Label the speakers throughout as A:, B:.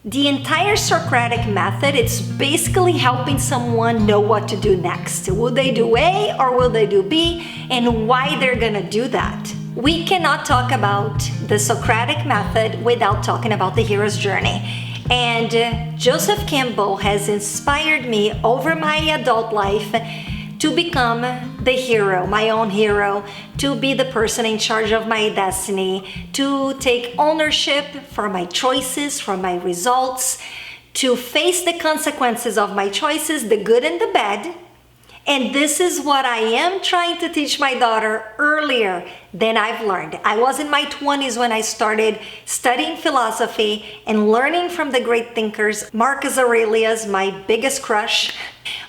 A: The entire Socratic Method, it's basically helping someone know what to do next. Will they do A or will they do B, and why they're gonna do that? We cannot talk about the Socratic Method without talking about the hero's journey. And Joseph Campbell has inspired me over my adult life to become the hero, my own hero, to be the person in charge of my destiny, to take ownership for my choices, for my results, to face the consequences of my choices, the good and the bad. And this is what I am trying to teach my daughter earlier than I've learned. I was in my 20s when I started studying philosophy and learning from the great thinkers. Marcus Aurelius, my biggest crush.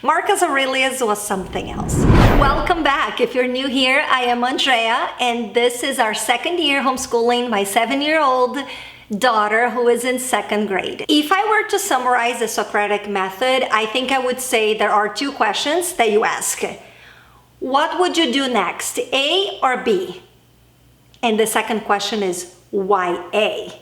A: Marcus Aurelius was something else. Welcome back. If you're new here, I am Andrea, and this is our second year homeschooling my 7-year-old daughter who is in 2nd grade. If I were to summarize the Socratic Method, I think I would say there are 2 questions that you ask. What would you do next, A or B? And the second question is, why A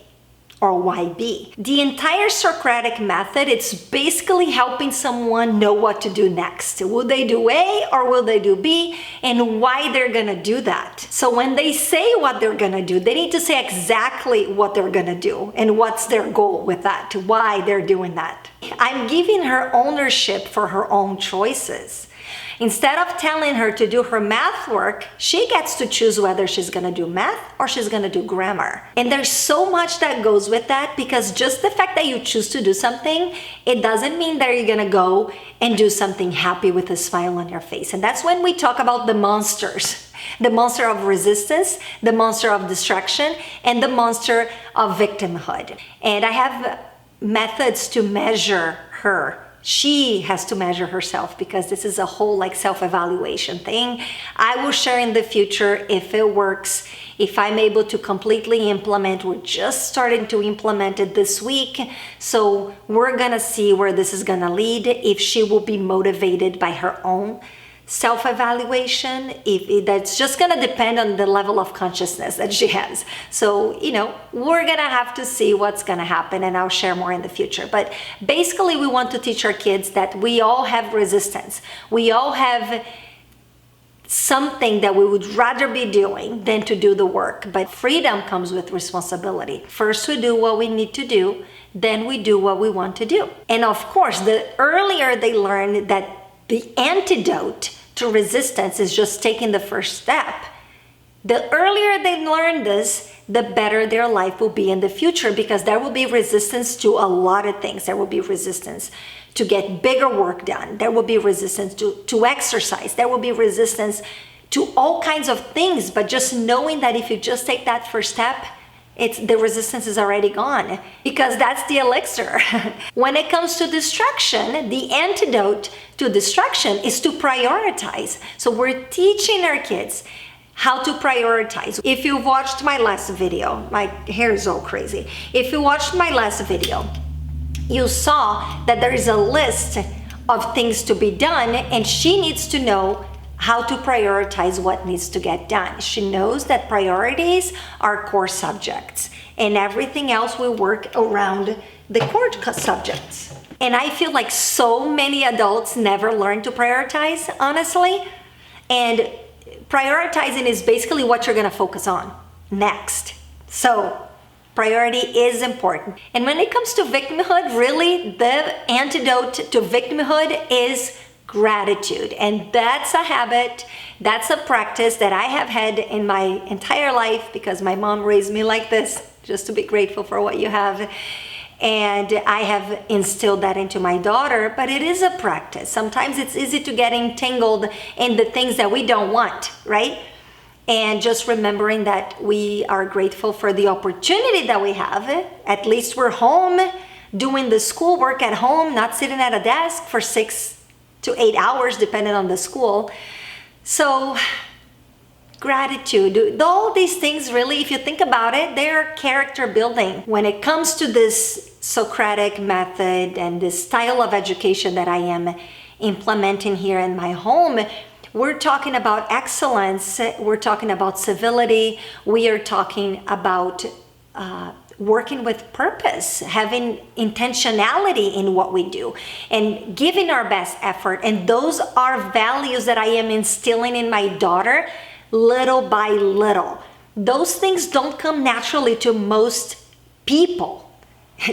A: or why B? The entire Socratic Method, it's basically helping someone know what to do next. Will they do A or will they do B, and why they're gonna do that? So when they say what they're gonna do, they need to say exactly what they're gonna do and what's their goal with that, why they're doing that. I'm giving her ownership for her own choices. Instead of telling her to do her math work, she gets to choose whether she's gonna do math or she's gonna do grammar. And there's so much that goes with that, because just the fact that you choose to do something, it doesn't mean that you're gonna go and do something happy with a smile on your face. And that's when we talk about the monsters. The monster of resistance, the monster of distraction, and the monster of victimhood. And I have methods to measure her. She has to measure herself, because this is a whole self-evaluation thing. I will share in the future if it works, if I'm able to completely implement. We're just starting to implement it this week, so we're gonna see where this is gonna lead, if she will be motivated by her own self-evaluation, that's just gonna depend on the level of consciousness that she has. So, we're gonna have to see what's gonna happen, and I'll share more in the future. But basically, we want to teach our kids that we all have resistance. We all have something that we would rather be doing than to do the work. But freedom comes with responsibility. First, we do what we need to do, then we do what we want to do. And of course, the earlier they learn that the antidote to resistance is just taking the first step, the earlier they learn this, the better their life will be in the future, because there will be resistance to a lot of things. There will be resistance to get bigger work done. There will be resistance to exercise. There will be resistance to all kinds of things, but just knowing that if you just take that first step, the resistance is already gone, because that's the elixir. When it comes to distraction, the antidote to distraction is to prioritize. So we're teaching our kids how to prioritize. If you've watched my last video, my hair is all crazy. If you watched my last video, you saw that there is a list of things to be done, and she needs to know how to prioritize what needs to get done. She knows that priorities are core subjects, and everything else will work around the core subjects. And I feel like so many adults never learn to prioritize, honestly. And prioritizing is basically what you're gonna focus on next. So priority is important. And when it comes to victimhood, really the antidote to victimhood is gratitude. And that's a habit, that's a practice that I have had in my entire life, because my mom raised me like this, just to be grateful for what you have. And I have instilled that into my daughter, but it is a practice. Sometimes it's easy to get entangled in the things that we don't want, right? And just remembering that we are grateful for the opportunity that we have. At least we're home doing the schoolwork at home, not sitting at a desk for 6 to 8 hours, depending on the school. So gratitude, all these things, really, if you think about it, they're character building. When it comes to this Socratic method and this style of education that I am implementing here in my home, we're talking about excellence, we're talking about civility, we are talking about working with purpose, having intentionality in what we do, and giving our best effort. And those are values that I am instilling in my daughter little by little. Those things don't come naturally to most people.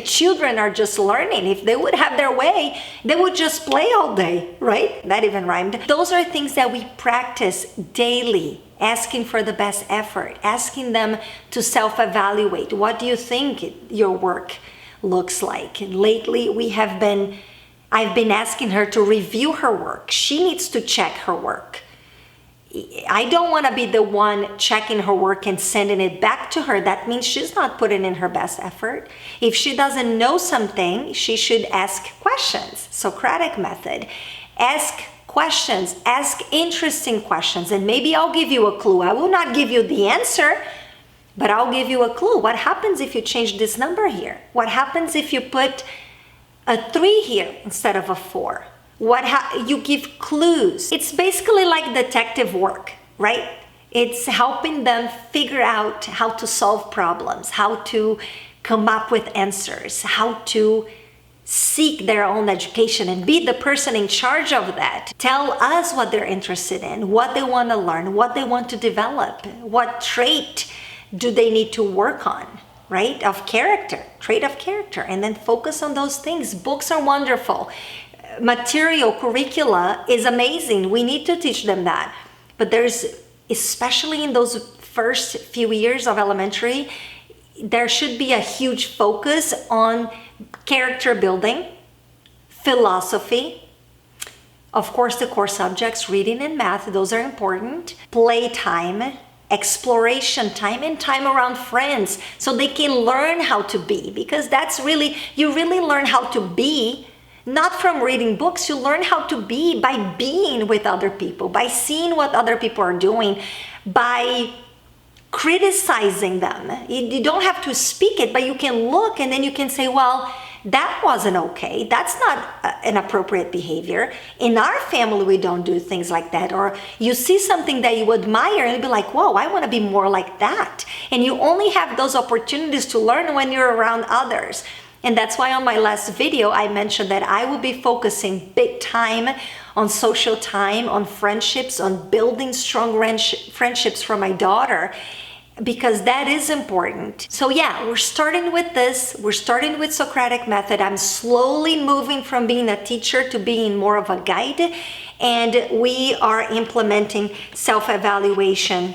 A: Children are just learning. If they would have their way, they would just play all day, right? That even rhymed. Those are things that we practice daily, asking for the best effort, asking them to self-evaluate. What do you think your work looks like? And lately I've been asking her to review her work. She needs to check her work. I don't want to be the one checking her work and sending it back to her. That means she's not putting in her best effort. If she doesn't know something, she should ask questions. Socratic Method. Ask questions, ask interesting questions, and maybe I'll give you a clue. I will not give you the answer, but I'll give you a clue. What happens if you change this number here? What happens if you put a 3 here instead of a 4? You give clues. It's basically like detective work, right? It's helping them figure out how to solve problems, how to come up with answers, how to seek their own education and be the person in charge of that. Tell us what they're interested in, what they want to learn, what they want to develop, what trait do they need to work on, right? Of character, trait of character, and then focus on those things. Books are wonderful. Material, curricula is amazing. We need to teach them that. But there's, especially in those first few years of elementary, there should be a huge focus on character building, philosophy, of course the core subjects, reading and math, those are important, playtime, exploration time, and time around friends so they can learn how to be, because that's really, you really learn how to be not from reading books. You learn how to be by being with other people, by seeing what other people are doing, by criticizing them. You don't have to speak it, but you can look and then you can say, well, that wasn't okay. That's not an appropriate behavior. In our family, we don't do things like that. Or you see something that you admire and you'll be like, whoa, I want to be more like that. And you only have those opportunities to learn when you're around others. And that's why on my last video, I mentioned that I will be focusing big time on social time, on friendships, on building strong friendships for my daughter, because that is important. So yeah, we're starting with this. We're starting with Socratic Method. I'm slowly moving from being a teacher to being more of a guide. And we are implementing self-evaluation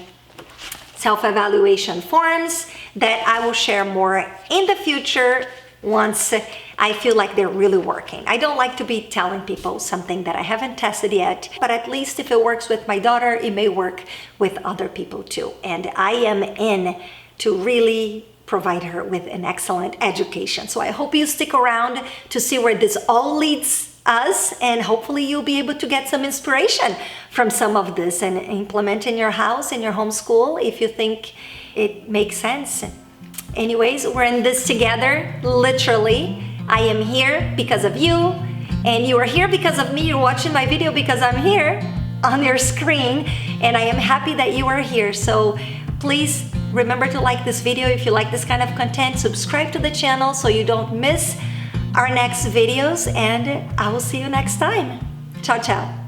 A: forms that I will share more in the future once I feel like they're really working. I don't like to be telling people something that I haven't tested yet, but at least if it works with my daughter, it may work with other people too. And I am in to really provide her with an excellent education. So I hope you stick around to see where this all leads us, and hopefully you'll be able to get some inspiration from some of this and implement in your house, in your homeschool, if you think it makes sense. Anyways, we're in this together, literally. I am here because of you, and you are here because of me. You're watching my video because I'm here on your screen, and I am happy that you are here. So please remember to like this video if you like this kind of content. Subscribe to the channel so you don't miss our next videos, and I will see you next time. Ciao, ciao.